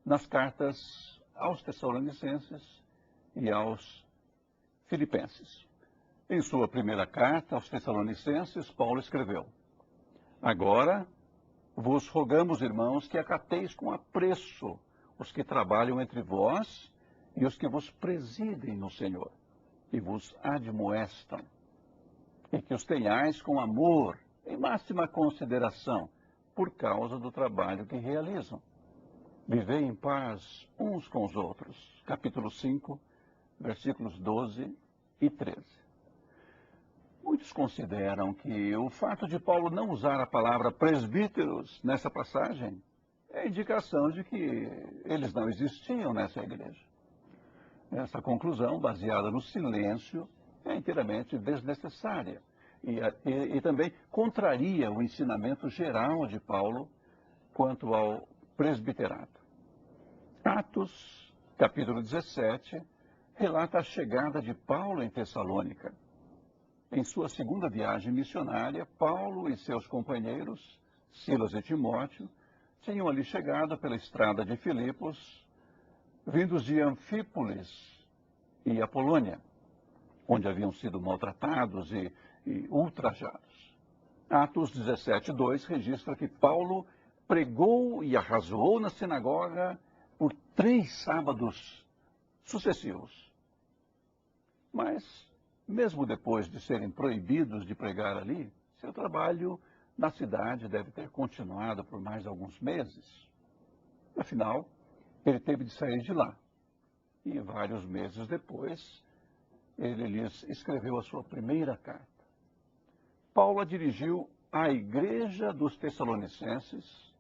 nas cartas aos Tessalonicenses e aos Filipenses. Em sua primeira carta aos Tessalonicenses, Paulo escreveu: Agora vos rogamos, irmãos, que acateis com apreço os que trabalham entre vós e os que vos presidem no Senhor e vos admoestam, e que os tenhais com amor, em máxima consideração, por causa do trabalho que realizam. Vivei em paz uns com os outros. Capítulo 5, versículos 12 e 13. Muitos consideram que o fato de Paulo não usar a palavra presbíteros nessa passagem é indicação de que eles não existiam nessa igreja. Essa conclusão, baseada no silêncio, é inteiramente desnecessária e também contraria o ensinamento geral de Paulo quanto ao presbiterato. Atos, capítulo 17, relata a chegada de Paulo em Tessalônica. Em sua segunda viagem missionária, Paulo e seus companheiros, Silas e Timóteo, tinham ali chegado pela estrada de Filipos, vindos de Anfípolis e Apolônia, onde haviam sido maltratados e ultrajados. Atos 17:2 registra que Paulo pregou e arrazoou na sinagoga por 3 sábados sucessivos. Mas, mesmo depois de serem proibidos de pregar ali, seu trabalho na cidade deve ter continuado por mais alguns meses. Afinal, ele teve de sair de lá. E vários meses depois, ele lhes escreveu a sua primeira carta. Paulo a dirigiu à igreja dos Tessalonicenses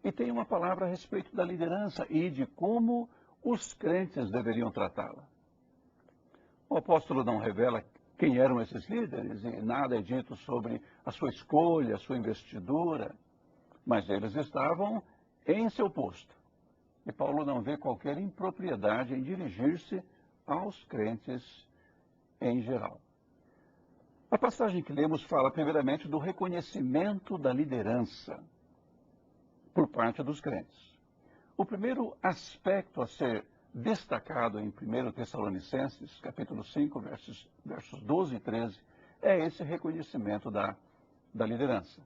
e tem uma palavra a respeito da liderança e de como os crentes deveriam tratá-la. O apóstolo não revela quem eram esses líderes e nada é dito sobre a sua escolha, a sua investidura, mas eles estavam em seu posto. E Paulo não vê qualquer impropriedade em dirigir-se aos crentes em geral. A passagem que lemos fala primeiramente do reconhecimento da liderança por parte dos crentes. O primeiro aspecto a ser destacado em 1 Tessalonicenses, capítulo 5, versos 12 e 13, é esse reconhecimento da liderança.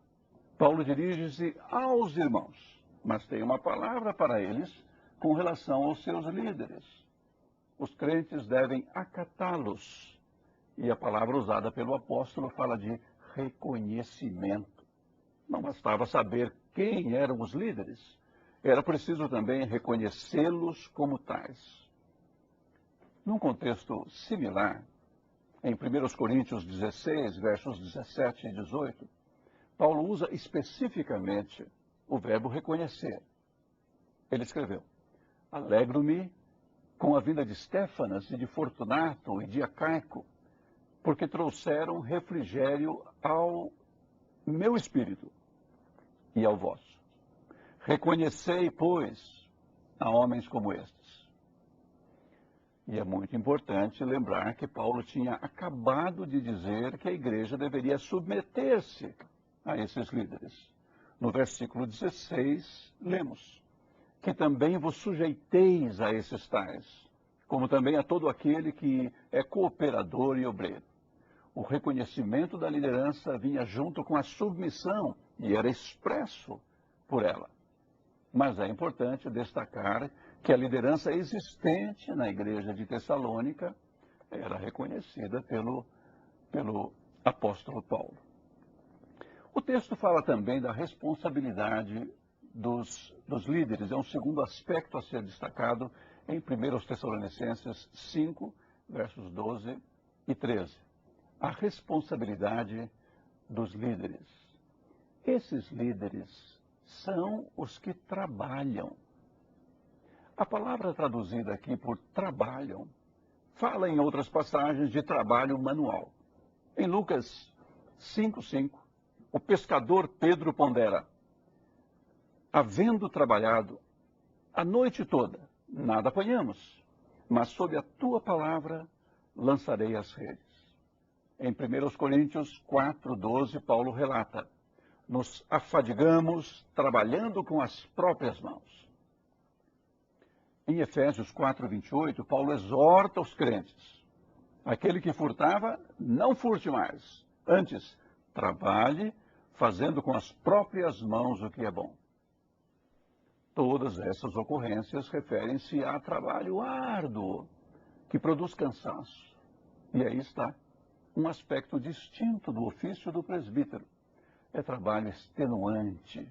Paulo dirige-se aos irmãos, mas tem uma palavra para eles com relação aos seus líderes. Os crentes devem acatá-los. E a palavra usada pelo apóstolo fala de reconhecimento. Não bastava saber quem eram os líderes, era preciso também reconhecê-los como tais. Num contexto similar, em 1 Coríntios 16, versos 17 e 18, Paulo usa especificamente o verbo reconhecer. Ele escreveu: Alegro-me com a vinda de Estéfanas e de Fortunato e de Acaico, porque trouxeram refrigério ao meu espírito e ao vosso. Reconhecei, pois, a homens como estes. E é muito importante lembrar que Paulo tinha acabado de dizer que a igreja deveria submeter-se a esses líderes. No versículo 16, lemos: que também vos sujeiteis a esses tais, como também a todo aquele que é cooperador e obreiro. O reconhecimento da liderança vinha junto com a submissão e era expresso por ela. Mas é importante destacar que a liderança existente na igreja de Tessalônica era reconhecida pelo apóstolo Paulo. O texto fala também da responsabilidade dos líderes. É um segundo aspecto a ser destacado em 1 Tessalonicenses 5, versos 12 e 13. A responsabilidade dos líderes. Esses líderes são os que trabalham. A palavra traduzida aqui por trabalham fala em outras passagens de trabalho manual. Em Lucas 5:5, o pescador Pedro pondera: havendo trabalhado a noite toda, nada apanhamos, mas sob a tua palavra lançarei as redes. Em 1 Coríntios 4:12, Paulo relata: nos afadigamos trabalhando com as próprias mãos. Em Efésios 4:28, Paulo exorta os crentes. Aquele que furtava, não furte mais. Antes, trabalhe, fazendo com as próprias mãos o que é bom. Todas essas ocorrências referem-se a trabalho árduo, que produz cansaço. E aí está um aspecto distinto do ofício do presbítero. É trabalho extenuante.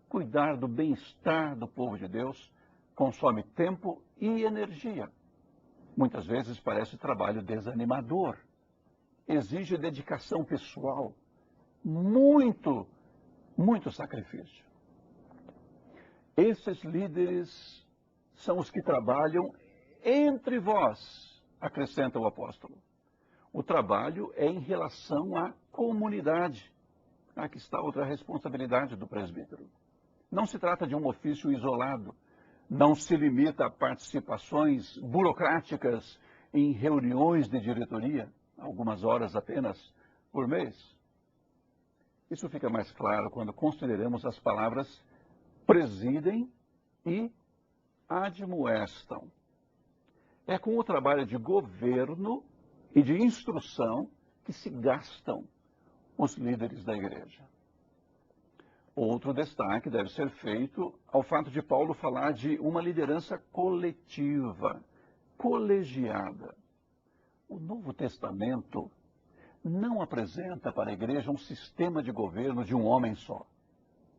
Cuidar do bem-estar do povo de Deus consome tempo e energia. Muitas vezes parece trabalho desanimador. Exige dedicação pessoal. Muito sacrifício. Esses líderes são os que trabalham entre vós, acrescenta o apóstolo. O trabalho é em relação à comunidade. Aqui está outra responsabilidade do presbítero. Não se trata de um ofício isolado. Não se limita a participações burocráticas em reuniões de diretoria, algumas horas apenas por mês. Isso fica mais claro quando consideramos as palavras presidem e admoestam. É com o trabalho de governo e de instrução que se gastam os líderes da igreja. Outro destaque deve ser feito ao fato de Paulo falar de uma liderança coletiva, colegiada. O Novo Testamento não apresenta para a igreja um sistema de governo de um homem só,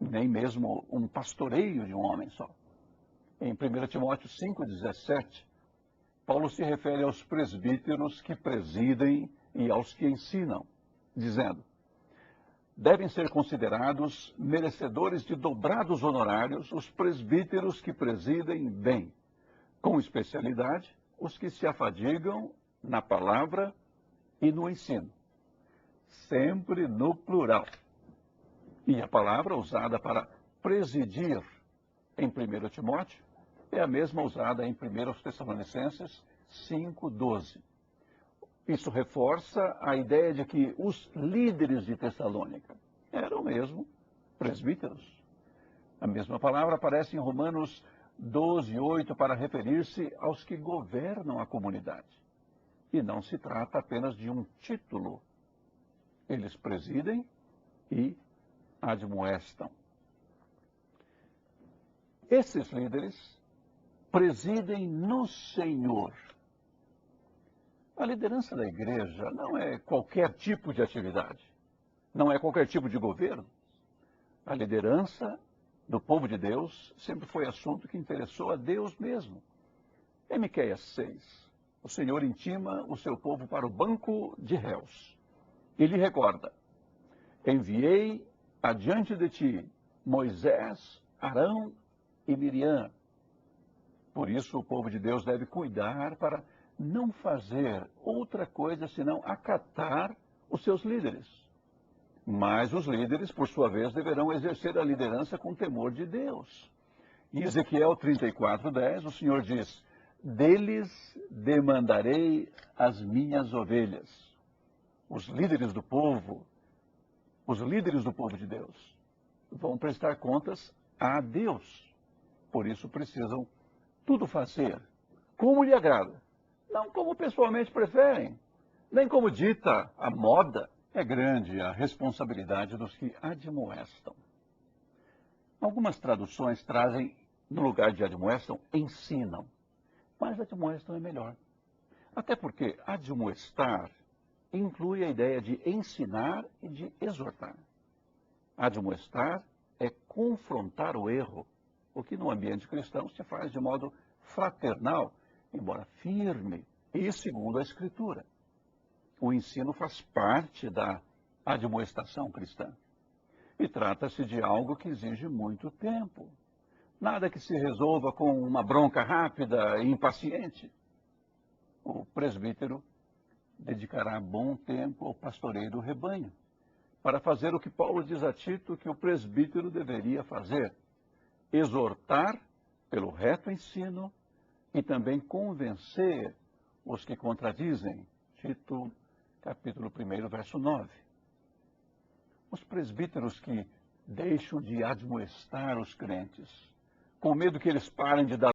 nem mesmo um pastoreio de um homem só. Em 1 Timóteo 5,17, Paulo se refere aos presbíteros que presidem e aos que ensinam, dizendo: devem ser considerados merecedores de dobrados honorários os presbíteros que presidem bem, com especialidade os que se afadigam na palavra e no ensino, sempre no plural. E a palavra usada para presidir em 1 Timóteo é a mesma usada em 1 Tessalonicenses 5:12. Isso reforça a ideia de que os líderes de Tessalônica eram mesmo presbíteros. A mesma palavra aparece em Romanos 12:8 para referir-se aos que governam a comunidade. E não se trata apenas de um título. Eles presidem e admoestam. Esses líderes presidem no Senhor. A liderança da igreja não é qualquer tipo de atividade, não é qualquer tipo de governo. A liderança do povo de Deus sempre foi assunto que interessou a Deus mesmo. Em Miqueias 6, o Senhor intima o seu povo para o banco de réus. E lhe recorda: enviei adiante de ti Moisés, Arão e Miriam. Por isso o povo de Deus deve cuidar para não fazer outra coisa senão acatar os seus líderes. Mas os líderes, por sua vez, deverão exercer a liderança com temor de Deus. Em Ezequiel 34:10, o Senhor diz: deles demandarei as minhas ovelhas. Os líderes do povo de Deus, vão prestar contas a Deus. Por isso precisam tudo fazer como lhe agrada, não como pessoalmente preferem, nem como dita a moda. É grande a responsabilidade dos que admoestam. Algumas traduções trazem, no lugar de admoestam, ensinam. Mas admoestam é melhor. Até porque admoestar inclui a ideia de ensinar e de exortar. Admoestar é confrontar o erro, o que no ambiente cristão se faz de modo fraternal, embora firme e segundo a Escritura. O ensino faz parte da admoestação cristã. E trata-se de algo que exige muito tempo. Nada que se resolva com uma bronca rápida e impaciente. O presbítero dedicará bom tempo ao pastoreio do rebanho, para fazer o que Paulo diz a Tito que o presbítero deveria fazer: exortar pelo reto ensino e também convencer os que contradizem. Tito, capítulo 1, verso 9. Os presbíteros que deixam de admoestar os crentes, com medo que eles parem de dar